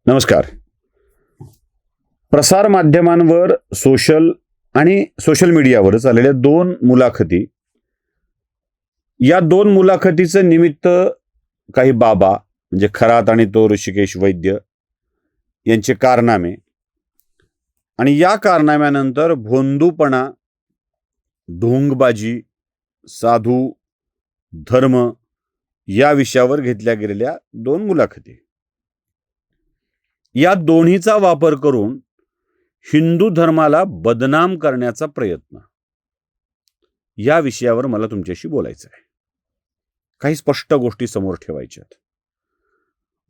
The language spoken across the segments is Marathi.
नमस्कार. प्रसार माध्यमांवर सोशल मीडियावर चाललेल्या दोन मुलाखती, या दोन मुलाखतीचं निमित्त काही बाबा म्हणजे खरात आणि तो ऋषिकेश वैद्य यांचे कारनामे, आणि या कारनाम्यानंतर भोंदूपणा, ढोंगबाजी, साधू, धर्म या विषयावर घेतल्या गेलेल्या दोन मुलाखती. या दोन्हीचा वापर करून हिंदू धर्माला बदनाम करण्याचा प्रयत्न, या विषयावर मला तुमच्याशी बोलायचं आहे. काही स्पष्ट गोष्टी समोर ठेवायच्यात.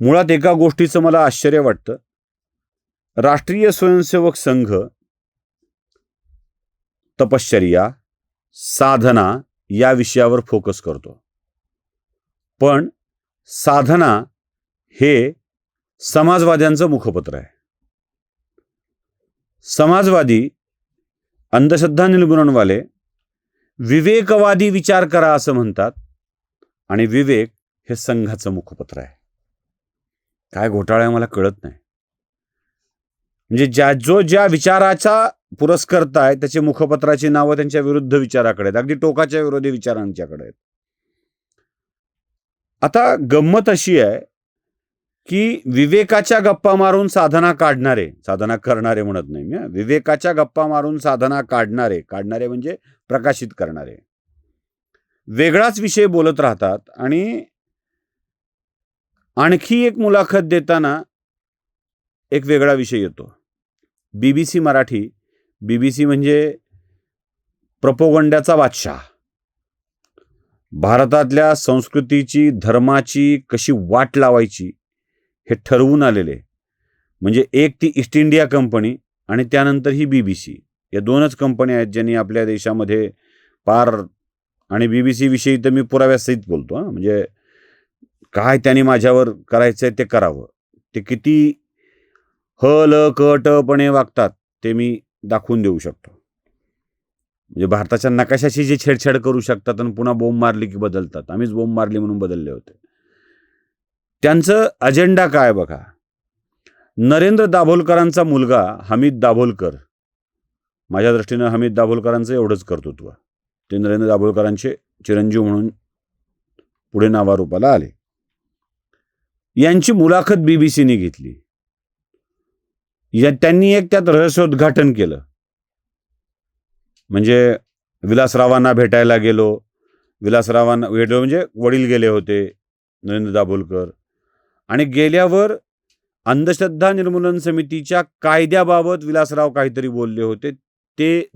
मुळात एका गोष्टीचं मला आश्चर्य वाटतं. राष्ट्रीय स्वयंसेवक संघ तपश्चर्या, साधना या विषयावर फोकस करतो, पण साधना हे समाजवाद्यांचं मुखपत्र आहे. समाजवादी, अंधश्रद्धा निर्मूलनवाले विवेकवादी विचार करा असं म्हणतात, आणि विवेक हे संघाचं मुखपत्र आहे. काय घोटाळा आहे मला कळत नाही. म्हणजे ज्या विचाराचा पुरस्कर्ता आहे त्याचे मुखपत्राची नावं त्यांच्या विरुद्ध विचाराकडे आहेत, अगदी टोकाच्या विरोधी विचारांच्याकडे आहेत. आता गंमत अशी आहे की विवेकाच्या गप्पा मारून साधना करणारे म्हणत नाही मी, विवेकाच्या गप्पा मारून साधना काढणारे म्हणजे प्रकाशित करणारे वेगळाच विषय बोलत राहतात. आणि आणखी एक मुलाखत देताना एक वेगळा विषय येतो. BBC मराठी, BBC म्हणजे प्रपोगंड्याचा बादशाह, भारतातल्या संस्कृतीची, धर्माची कशी वाट लावायची हे ठरवून आलेले. म्हणजे एक ती ईस्ट इंडिया कंपनी आणि त्यानंतर ही BBC, या दोनच कंपन्या आहेत ज्यांनी आपल्या देशामध्ये पार, आणि BBC विषयी तर मी पुराव्यासहित बोलतो. म्हणजे काय त्यांनी माझ्यावर करायचंय ते करावं. ते किती कटपणे वागतात ते मी दाखवून देऊ शकतो. म्हणजे भारताच्या नकाशाशी जे छेडछाड करू शकतात आणि पुन्हा बोंब मारली की बदलतात. आम्हीच बोंब मारली म्हणून बदलले होते. त्यांचं अजेंडा काय बघा. नरेंद्र दाभोलकरांचा मुलगा हमीद दाभोलकर, माझ्या दृष्टीनं हमीद दाभोलकरांचं एवढंच कर्तृत्व, ते नरेंद्र दाभोलकरांचे चिरंजीव म्हणून पुढे नावारूपाला आले. यांची मुलाखत BBCने घेतली. त्यांनी एक त्यात रहस्योद्घाटन केलं. म्हणजे विलासरावांना भेटायला गेलो, विलासरावांना भेटलो म्हणजे वडील गेले होते नरेंद्र दाभोलकर, आणि गेल्यावर अंधश्रद्धा निर्मूलन समितीच्या कायद्याबाबत विलासराव काहीतरी बोलले होते. ते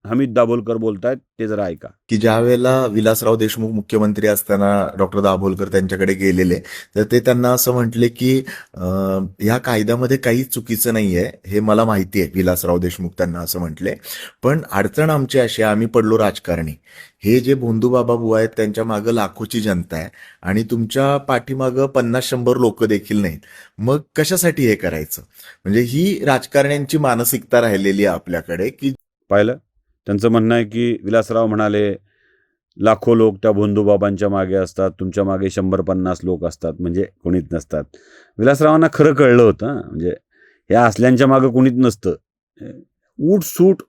हमीद दाभोलकर बोलतायत, ते जरा ऐका. की ज्या वेळेला विलासराव देशमुख मुख्यमंत्री असताना डॉक्टर दाभोलकर त्यांच्याकडे गेलेले, तर ते त्यांना असं म्हटले की ह्या कायद्यामध्ये काही चुकीचं नाहीये, हे मला माहिती आहे. विलासराव देशमुख त्यांना असं म्हटले, पण अडचण आमची अशी, आम्ही पडलो राजकारणी. हे जे भोंदूबाबा बुवा आहेत त्यांच्या मागं लाखोची जनता आहे आणि तुमच्या पाठीमागं 50-100 लोक देखील नाहीत. मग कशासाठी हे करायचं? म्हणजे ही राजकारण्यांची मानसिकता राहिलेली आहे आपल्याकडे. की पाहिलं, त्यांचं म्हणणं आहे की विलासराव म्हणाले लाखो लोक त्या भोंदूबाबांच्या मागे असतात, तुमच्या मागे 100-50 लोक असतात, म्हणजे कोणीच नसतात. विलासरावांना खरं कळलं होतं. म्हणजे ह्या असल्यांच्या मागं कोणीच नसतं. उठसूट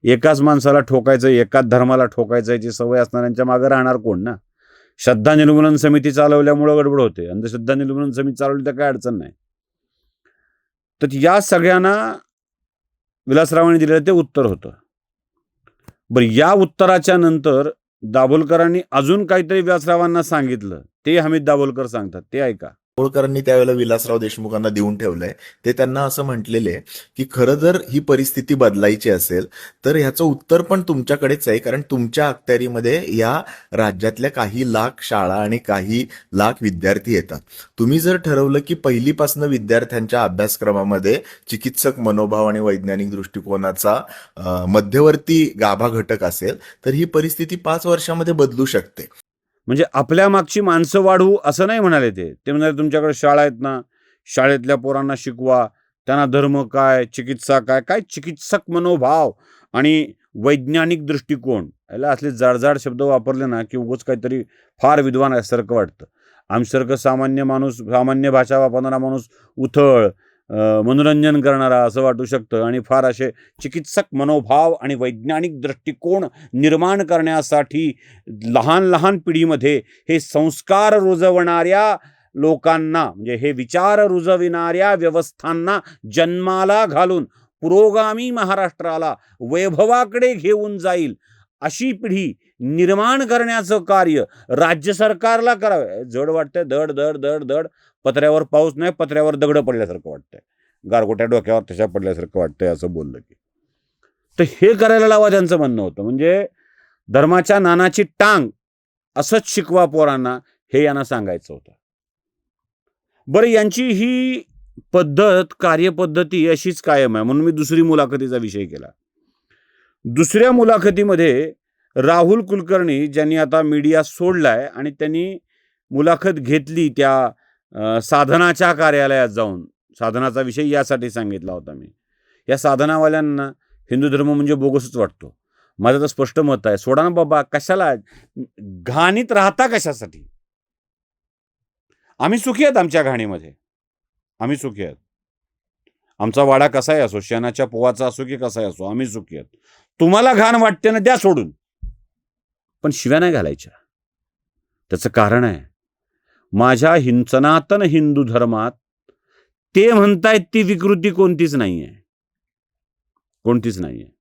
एकाच माणसाला ठोकायचं, एकाच धर्माला ठोकायचं याची सवय असणाऱ्यांच्या मागं राहणार कोण ना. श्रद्धा निर्मूलन समिती चालवल्यामुळं गडबड होते. अंधश्रद्धा निर्मूलन समिती चालवली तर काय अडचण नाही. तर या सगळ्यांना विलासरावांनी दिलेलं ते उत्तर होतं. बरं, या उत्तराच्या नंतर दाभोलकरांनी अजून काहीतरी विलासरावांना सांगितलं, ते हमीद दाभोलकर सांगतात, ते ऐका. दाभोलकरांनी त्यावेळेला विलासराव देशमुखांना देऊन ठेवलंय. ते त्यांना असं म्हटलेले की खरं जर ही परिस्थिती बदलायची असेल तर ह्याचं उत्तर पण तुमच्याकडेच आहे, कारण तुमच्या अखत्यारीमध्ये या राज्यातल्या काही लाख शाळा आणि काही लाख विद्यार्थी येतात. तुम्ही जर ठरवलं की पहिलीपासून विद्यार्थ्यांच्या अभ्यासक्रमामध्ये चिकित्सक मनोभाव आणि वैज्ञानिक दृष्टिकोनाचा मध्यवर्ती गाभा घटक असेल, तर ही परिस्थिती 5 वर्षामध्ये बदलू शकते. म्हणजे आपल्या मागची माणसं वाढवू असं नाही म्हणाले. ते म्हणाले तुमच्याकडे शाळा आहेत ना, शाळेतल्या पोरांना शिकवा, त्यांना धर्म काय, चिकित्सा काय चिकित्सक मनोभाव आणि वैज्ञानिक दृष्टिकोन, याला असले जाडजाड शब्द वापरले ना की उगाच काहीतरी फार विद्वान असल्यासारखं वाटतं. आमच्यासारखं सामान्य भाषा वापरणारा माणूस उथळ, मनोरंजन करणारा असं वाटू शकतं, आणि फार असे चिकित्सक मनोभाव आणि वैज्ञानिक दृष्टिकोन निर्माण करण्यासाठी लहान लहान पिढीमध्ये हे संस्कार रुजवणाऱ्या लोकांना, म्हणजे हे विचार रुजविणाऱ्या व्यवस्थांना जन्माला घालून पुरोगामी महाराष्ट्राला वैभवाकडे घेऊन जाईल अशी पिढी निर्माण करण्याचं कार्य राज्य सरकारला करावं. जड वाटतंय, धड धड धड धड. पत्र्यावर पाऊस नाही, पत्र्यावर दगड पडल्यासारखं वाटतंय, गारगोट्या डोक्यावर तशा पडल्यासारखं वाटतंय असं बोललं की. तर हे करायला लावा त्यांचं म्हणणं होतं. म्हणजे धर्माच्या नानाची टांग असंच शिकवा पोरांना, हे यांना सांगायचं होतं. बरं, यांची ही पद्धत, कार्यपद्धती अशीच कायम आहे, म्हणून मी दुसरी मुलाखतीचा विषय केला. दुसऱ्या मुलाखतीमध्ये राहुल कुलकर्णी, ज्यांनी आता मीडिया सोडलाय, आणि त्यांनी मुलाखत घेतली त्या साधनाच्या कार्यालयात जाऊन. साधनाचा विषय यासाठी सांगितला होता मी. या साधनावाल्यांना हिंदू धर्म म्हणजे बोगसच वाटतो. माझं तर स्पष्ट मत आहे, सोडा ना बाबा, कशाला घाणीत राहता, कशासाठी? आम्ही सुखी आहेत आमच्या घाणीमध्ये, आम्ही सुखी आहेत. आमचा वाडा कसाही असो, शेणाच्या पोवाचा असो की कसाही असो, आम्ही सुखी आहेत. तुम्हाला घाण वाटते ना, द्या सोडून, पण शिव्या नाही घालायच्या. त्याचं कारण आहे, माझ्या सनातन हिंदू धर्मात ते म्हणतायत ती विकृती कोणतीच नाही आहे, कोणतीच नाही आहे.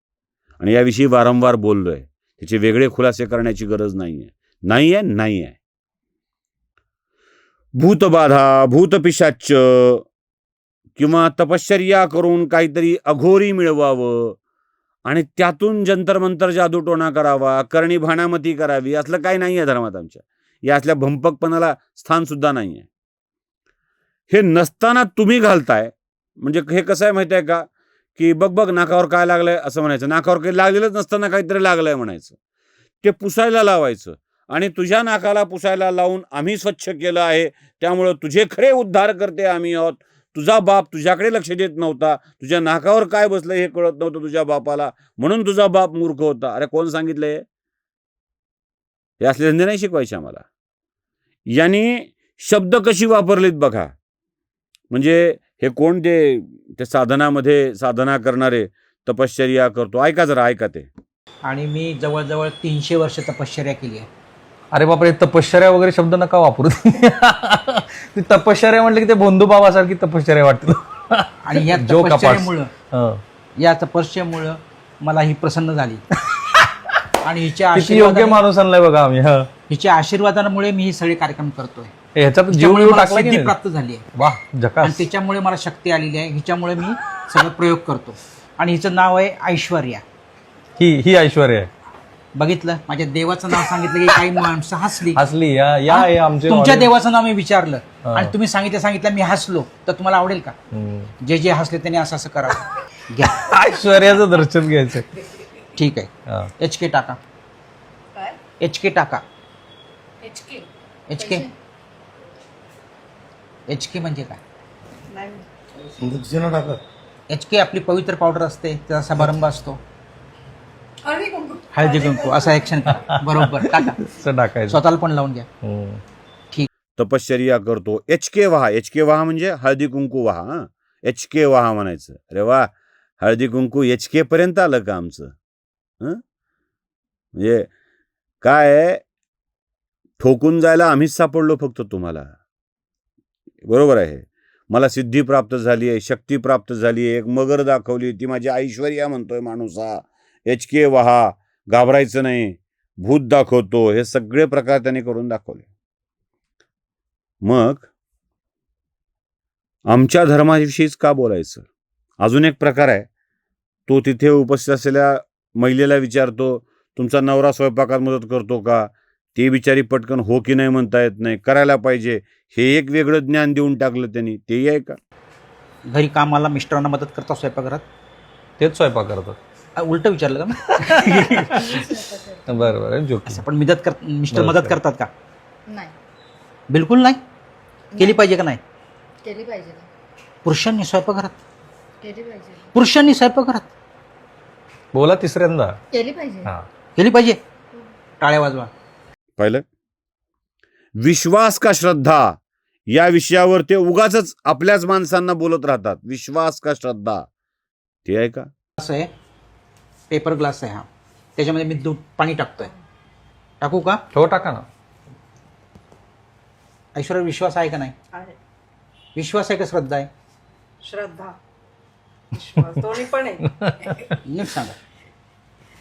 आणि याविषयी वारंवार बोललोय, त्याचे वेगळे खुलासे करण्याची गरज नाही आहे, नाही आहे, नाही आहे. भूतबाधा, भूतपिशाच किंवा तपश्चर्या करून काहीतरी अघोरी मिळवावं आणि त्यातून जंतर मंतर जादूटोणा करावा, करणी भाणामती करावी, असलं काही नाही आहे धर्मात आमच्या. या असल्या भंपकपणाला स्थान सुद्धा नाही आहे. हे नसताना तुम्ही घालताय, म्हणजे हे कसं आहे माहिती आहे का, की बघ बघ नाकावर काय लागलंय असं म्हणायचं. नाकावर काही लागलेलंच नसताना काहीतरी लागलंय म्हणायचं, ते पुसायला लावायचं, आणि तुझ्या नाकाला पुसायला लावून आम्ही स्वच्छ केलं आहे, त्यामुळं तुझे खरे उद्धार करते आम्ही आहोत. तुझा बाप तुझ्याकडे लक्ष देत नव्हता, तुझ्या नाकावर काय बसलं हे कळत नव्हतं तुझ्या बापाला, म्हणून तुझा बाप मूर्ख होता. अरे कोण सांगितलंय? हे असले धंदे नाही शिकवायचे आम्हाला. यांनी शब्द कशी वापरलीत बघा. म्हणजे हे कोण, ते साधनामध्ये साधना करणारे, तपश्चर्या करतो, ऐका जरा, ऐका ते. आणि मी जवळजवळ 300 वर्ष तपश्चर्या केली आहे. अरे बापरे, तपश्चर्या वगैरे शब्द नका वापरू. ती तपश्चर्या म्हटलं की ते भोंदू बाबासारखी तपश्चर्या वाटते. आणि या जो कपाट. तपश्चर्यामुळं, या तपश्चर्यामुळं मला ही प्रसन्न झाली. आणि हिच्या किती योग्य माणूस आणलाय बघा आम्ही. हिच्या आशीर्वादामुळे मी हे सगळे कार्यक्रम करतोय. ह्याच्यात जीव हिच्यामुळे मला टाकला सिद्धी की प्राप्त झाली आहे. वाह, झकास. आणि त्याच्यामुळे मला शक्ती आलेली आहे. हिच्यामुळे मी सगळं प्रयोग करतो. आणि हिचं नाव आहे ऐश्वर्या. ही ऐश्वर्या आहे. बघितलं, माझ्या देवाचं नाव सांगितलं की काही माणसं हसली. या आमचे तुमच्या देवाचं नाव मी विचारलं आणि तुम्ही सांगितलं मी हसलो, तर तुम्हाला आवडेल का? जे हसले त्यांनी असं असं करावं. घ्या, ऐश्वर्याचं दर्शन घ्यायचं. ठीक आहे. HK टाका. HK टाका. HK म्हणजे काय? HK आपली पवित्र पावडर असते, त्याचा समारंभ असतो. हळदी कुंकू असं ऍक्शन करा. बरोबर, टाका. स्वतःला पण लावून घ्या. ठीक. तपश्चर्या करतो, HK वाहा. HK वाहा म्हणजे हळदी कुंकू वाहा. HK वाहा म्हणायचं. अरे वा, हळदी कुंकू HK पर्यंत आलं का आमचं? म्हणजे काय, ठोकून जायला आम्हीच सापडलो फक्त तुम्हाला. बरोबर आहे. मला सिद्धी प्राप्त झाली आहे, शक्ती प्राप्त झाली आहे, एक मगर दाखवली, ती माझी ऐश्वर्या म्हणतोय माणूसा. HK वाहा, घाबरायचं नाही, भूत दाखवतो, हे सगळे प्रकार त्याने करून दाखवले. मग आमच्या धर्माविषयीच का बोलायचं? अजून एक प्रकार आहे, तो तिथे उपस्थित असलेल्या महिलेला विचारतो, तुमचा नवरा स्वयंपाकात मदत करतो का? ते बिचारी पटकन हो की नाही म्हणता येत नाही, करायला पाहिजे, हे एक वेगळं ज्ञान देऊन टाकलं त्यांनी. तेही आहे का? घरी कामाला मिस्टरांना मदत करता स्वयंपाकघरात? तेच स्वयंपाक करतात. उलट विचारलं का? बरोबर. असं पण मिस्टर मदत करतात का? नाही. बिलकुल नाही. केली पाहिजे का नाही? केली पाहिजे. पुरुषांनी स्वयंपाकघरात, केली पाहिजे. पुरुषांनी स्वयंपाकघरात बोला तिसऱ्यांदा. केली पाहिजे. केली पाहिजे. टाळ्या वाजवा. पाहिलं, विश्वास का श्रद्धा या विषयावर ते उगाचच आपल्याच माणसांना बोलत राहतात. विश्वास का श्रद्धा, ते आहे का? ग्लास आहे, पेपर ग्लास आहे हा, त्याच्यामध्ये मी दूध पाणी टाकतोय. टाकू का? हो टाका ना. ऐश्वर्या, विश्वास आहे का नाही? आहे. विश्वास आहे का श्रद्धा आहे? श्रद्धा विश्वास दोन्ही पण आहे. नीट सांगा,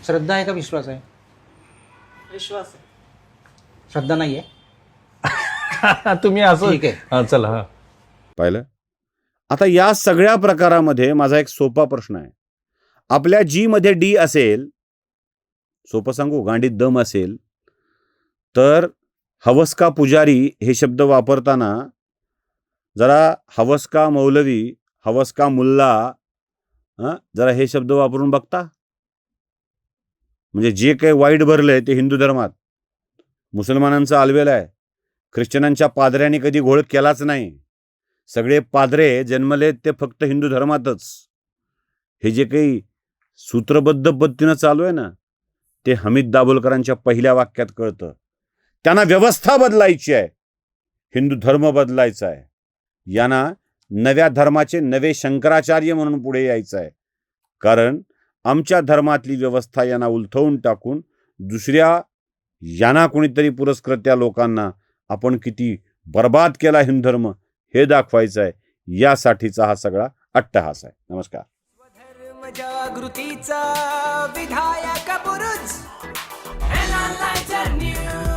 श्रद्धा आहे का विश्वास आहे? विश्वास आहे. श्रद्धा नाही आहे? तुम्ही असं ठीक आहे. हा, चला हा. पाहिलं? आता या सगळ्या प्रकारामध्ये माझा एक सोपा प्रश्न आहे. आपल्या जी मध्ये डी असेल, सोपं सांगू, गांडीत दम असेल, तर हवस का पुजारी हे शब्द वापरताना जरा हवस का मौलवी, हवस का मुल्ला, जरा हे शब्द वापरून बघता. म्हणजे जे काही वाईट भरलंय ते हिंदू धर्मात मुसलमानांचं आलवेल आहे. ख्रिश्चनांच्या पादऱ्यांनी कधी घोळ केलाच नाही. सगळे पादरे जन्मलेत ते फक्त हिंदू धर्मातच. हे जे काही सूत्रबद्ध पद्धतीनं चालू आहे ना, ते हमीद दाभोलकरांच्या पहिल्या वाक्यात कळतं. त्यांना व्यवस्था बदलायची आहे, हिंदू धर्म बदलायचा आहे. यांना नव्या धर्माचे नवे शंकराचार्य म्हणून पुढे यायचं आहे. कारण आमच्या धर्मातली व्यवस्था यांना उलथवून टाकून दुसऱ्या यांना कोणीतरी पुरस्कृत्या लोकांना आपण किती बर्बाद केला हिंदू धर्म हे दाखवायचं आहे. यासाठीचा हा सगळा अट्टहास आहे. नमस्कार. धर्म जागृतीचा विधायक बुरुज NLighter News.